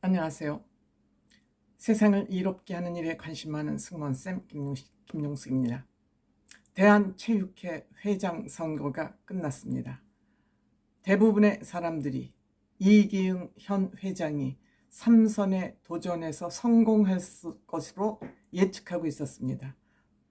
안녕하세요. 세상을 이롭게 하는 일에 관심 많은 승무원쌤 김용숙입니다. 대한체육회 회장 선거가 끝났습니다. 대부분의 사람들이 이기흥 현 회장이 3선에 도전해서 성공할 것으로 예측하고 있었습니다.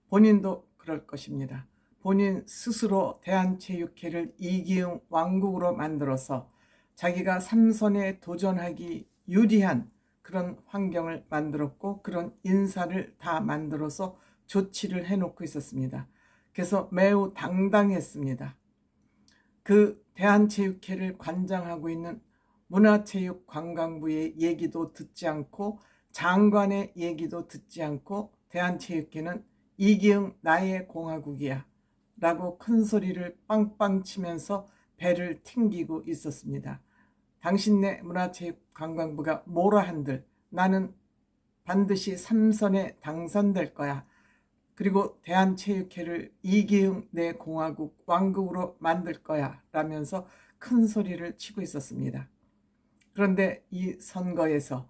본인도 그럴 것입니다. 본인 스스로 대한체육회를 이기흥 왕국으로 만들어서 자기가 3선에 도전하기 유리한 그런 환경을 만들었고 그런 인사를 다 만들어서 조치를 해놓고 있었습니다. 그래서 매우 당당했습니다. 그 대한체육회를 관장하고 있는 문화체육관광부의 얘기도 듣지 않고 장관의 얘기도 듣지 않고 대한체육회는 이기흥 나의 공화국이야 라고 큰 소리를 빵빵 치면서 배를 튕기고 있었습니다. 당신네 문화체육관광부가 뭐라 한들 나는 반드시 3선에 당선될 거야. 그리고 대한체육회를 이기흥 내 공화국 왕국으로 만들 거야 라면서 큰 소리를 치고 있었습니다. 그런데 이 선거에서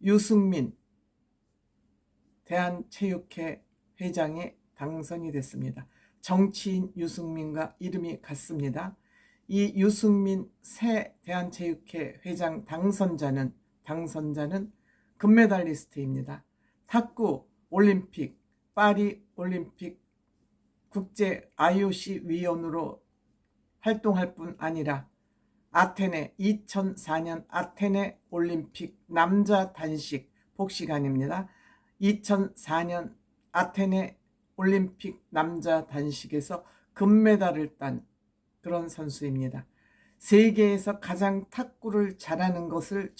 유승민 대한체육회 회장이 당선이 됐습니다. 정치인 유승민과 이름이 같습니다. 이 유승민 새 대한체육회 회장 당선자는 금메달리스트입니다. 탁구 올림픽, 파리 올림픽 국제 IOC 위원으로 활동할 뿐 아니라 2004년 아테네 올림픽 남자 단식 복식안입니다. 2004년 아테네 올림픽 남자 단식에서 금메달을 딴 그런 선수입니다. 세계에서 가장 탁구를 잘하는 것을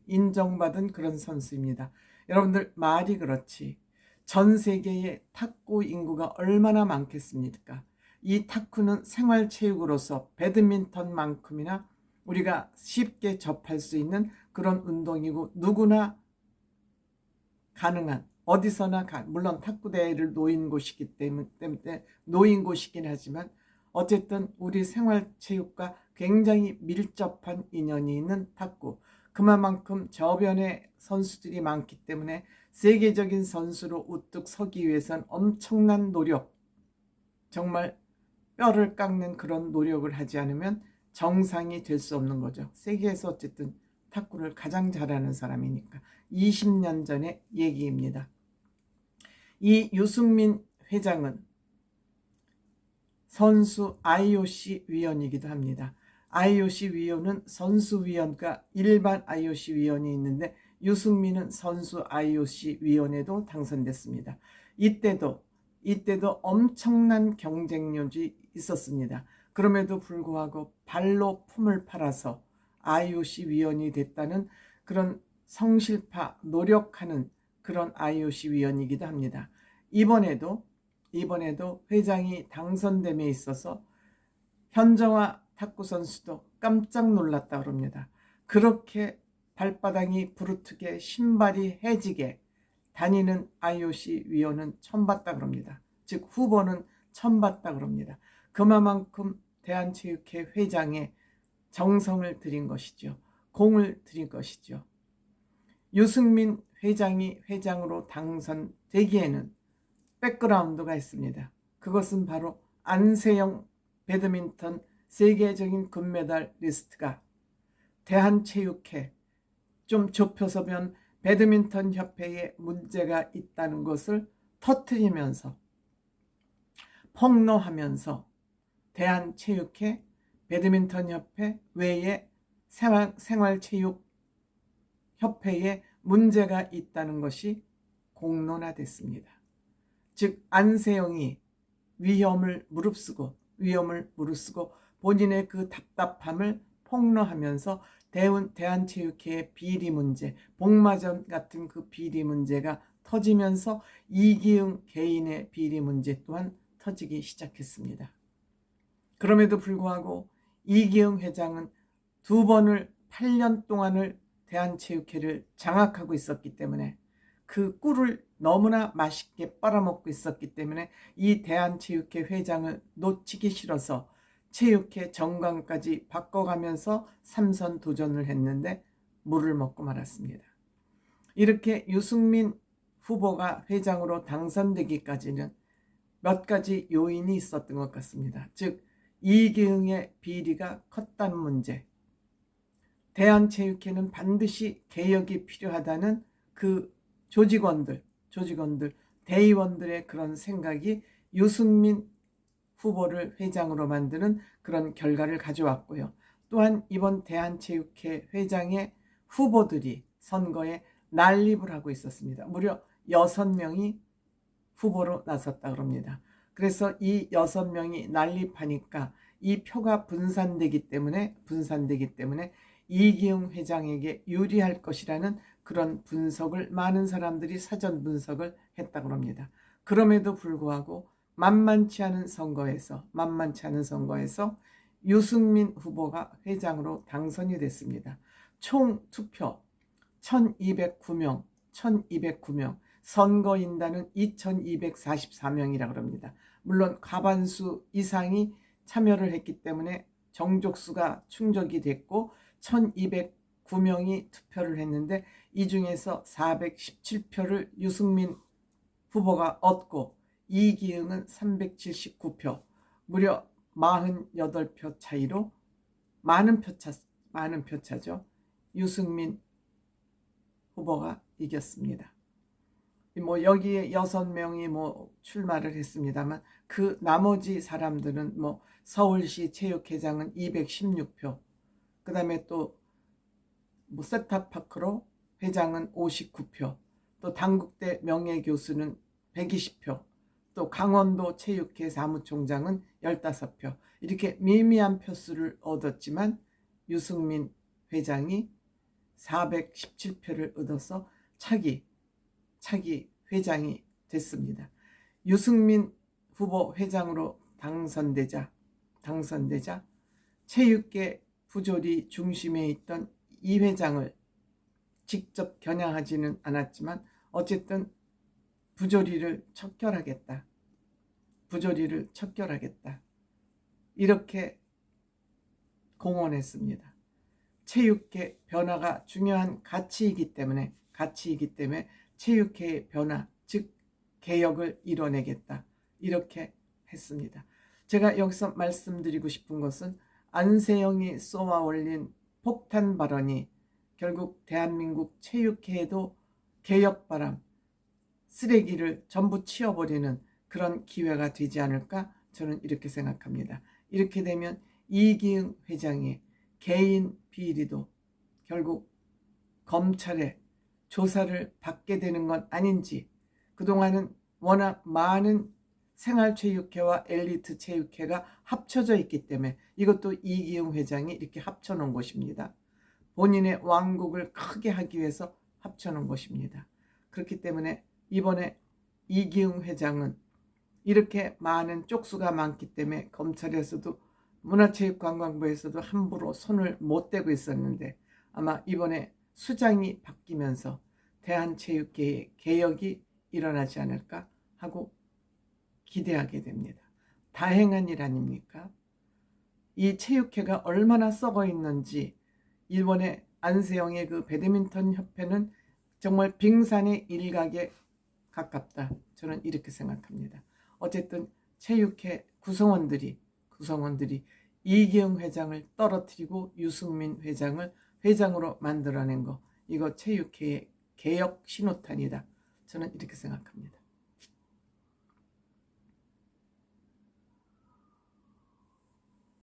인정받은 그런 선수입니다. 여러분들 말이 그렇지. 전 세계의 탁구 인구가 얼마나 많겠습니까? 이 탁구는 생활체육으로서 배드민턴만큼이나 우리가 쉽게 접할 수 있는 그런 운동이고 누구나 가능한 어디서나 물론 탁구대회를 놓인 곳이기 때문에 놓인 곳이긴 하지만 어쨌든 우리 생활체육과 굉장히 밀접한 인연이 있는 탁구. 그만큼 저변에 선수들이 많기 때문에 세계적인 선수로 우뚝 서기 위해선 엄청난 노력, 정말 뼈를 깎는 그런 노력을 하지 않으면 정상이 될 수 없는 거죠. 세계에서 어쨌든 탁구를 가장 잘하는 사람이니까. 20년 전의 얘기입니다. 이 유승민 회장은 선수 IOC 위원이기도 합니다. IOC 위원은 선수위원과 일반 IOC 위원이 있는데 유승민은 선수 IOC 위원에도 당선됐습니다. 이때도 엄청난 경쟁력이 있었습니다. 그럼에도 불구하고 발로 품을 팔아서 IOC 위원이 됐다는 그런 성실파 노력하는 그런 IOC 위원이기도 합니다. 이번에도 회장이 당선됨에 있어서 현정화 탁구 선수도 깜짝 놀랐다 그럽니다. 그렇게 발바닥이 부르트게 신발이 해지게 다니는 IOC 위원은 처음 봤다 그럽니다. 즉 후보는 처음 봤다 그럽니다. 그만큼 대한체육회 회장에 정성을 들인 것이죠. 공을 들인 것이죠. 유승민 회장이 회장으로 당선되기에는 백그라운드가 있습니다. 그것은 바로 안세영 배드민턴 세계적인 금메달 리스트가 대한체육회, 좀 좁혀서 보면 배드민턴 협회에 문제가 있다는 것을 터뜨리면서 폭로하면서 대한체육회, 배드민턴 협회 외에 생활체육 협회에 문제가 있다는 것이 공론화됐습니다. 즉 안세영이 위험을 무릅쓰고 본인의 그 답답함을 폭로하면서 대한체육회의 비리 문제, 복마전 같은 그 비리 문제가 터지면서 이기흥 개인의 비리 문제 또한 터지기 시작했습니다. 그럼에도 불구하고 이기흥 회장은 8년 동안을 대한체육회를 장악하고 있었기 때문에 그 꿀을 너무나 맛있게 빨아먹고 있었기 때문에 이 대한체육회 회장을 놓치기 싫어서 체육회 정관까지 바꿔가면서 3선 도전을 했는데 물을 먹고 말았습니다. 이렇게 유승민 후보가 회장으로 당선되기까지는 몇 가지 요인이 있었던 것 같습니다. 즉 이기흥의 비리가 컸다는 문제, 대한체육회는 반드시 개혁이 필요하다는 그 조직원들, 대의원들의 그런 생각이 유승민 후보를 회장으로 만드는 그런 결과를 가져왔고요. 또한 이번 대한체육회 회장의 후보들이 선거에 난립을 하고 있었습니다. 무려 6명이 후보로 나섰다 그럽니다. 그래서 이 6명이 난립하니까 이 표가 분산되기 때문에 이기흥 회장에게 유리할 것이라는 그런 분석을 많은 사람들이 사전 분석을 했다고 합니다. 그럼에도 불구하고 만만치 않은 선거에서 유승민 후보가 회장으로 당선이 됐습니다. 총 투표 1209명, 선거인단은 2244명이라고 합니다. 물론 과반수 이상이 참여를 했기 때문에 정족수가 충족이 됐고 1209명이 투표를 했는데 이 중에서 417표를 유승민 후보가 얻고 이기흥은 379표, 무려 48표 차이로 많은 표차죠. 유승민 후보가 이겼습니다. 여기에 6명이 출마를 했습니다만 그 나머지 사람들은 서울시 체육회장은 216표, 그 다음에 또 세타파크로 회장은 59표, 또 당국대 명예교수는 120표, 또 강원도 체육회 사무총장은 15표, 이렇게 미미한 표수를 얻었지만 유승민 회장이 417표를 얻어서 차기 회장이 됐습니다. 유승민 후보 회장으로 당선되자 체육계 부조리 중심에 있던 이 회장을 직접 겨냥하지는 않았지만 어쨌든 부조리를 척결하겠다. 이렇게 공언했습니다. 체육계 변화가 중요한 가치이기 때문에 체육회의 변화, 즉 개혁을 이뤄내겠다. 이렇게 했습니다. 제가 여기서 말씀드리고 싶은 것은 안세영이 쏘아 올린 폭탄 발언이 결국 대한민국 체육회에도 개혁바람, 쓰레기를 전부 치워버리는 그런 기회가 되지 않을까 저는 이렇게 생각합니다. 이렇게 되면 이기흥 회장의 개인 비리도 결국 검찰의 조사를 받게 되는 건 아닌지, 그동안은 워낙 많은 생활체육회와 엘리트 체육회가 합쳐져 있기 때문에 이것도 이기흥 회장이 이렇게 합쳐놓은 것입니다. 본인의 왕국을 크게 하기 위해서 합쳐놓은 것입니다. 그렇기 때문에 이번에 이기흥 회장은 이렇게 많은 쪽수가 많기 때문에 검찰에서도 문화체육관광부에서도 함부로 손을 못 대고 있었는데 아마 이번에 수장이 바뀌면서 대한체육계의 개혁이 일어나지 않을까 하고 기대하게 됩니다. 다행한 일 아닙니까? 이 체육회가 얼마나 썩어 있는지 이번에 안세영의 그 배드민턴 협회는 정말 빙산의 일각에 가깝다. 저는 이렇게 생각합니다. 어쨌든 체육회 구성원들이 이기흥 회장을 떨어뜨리고 유승민 회장을 회장으로 만들어낸 거, 이거 체육회의 개혁 신호탄이다. 저는 이렇게 생각합니다.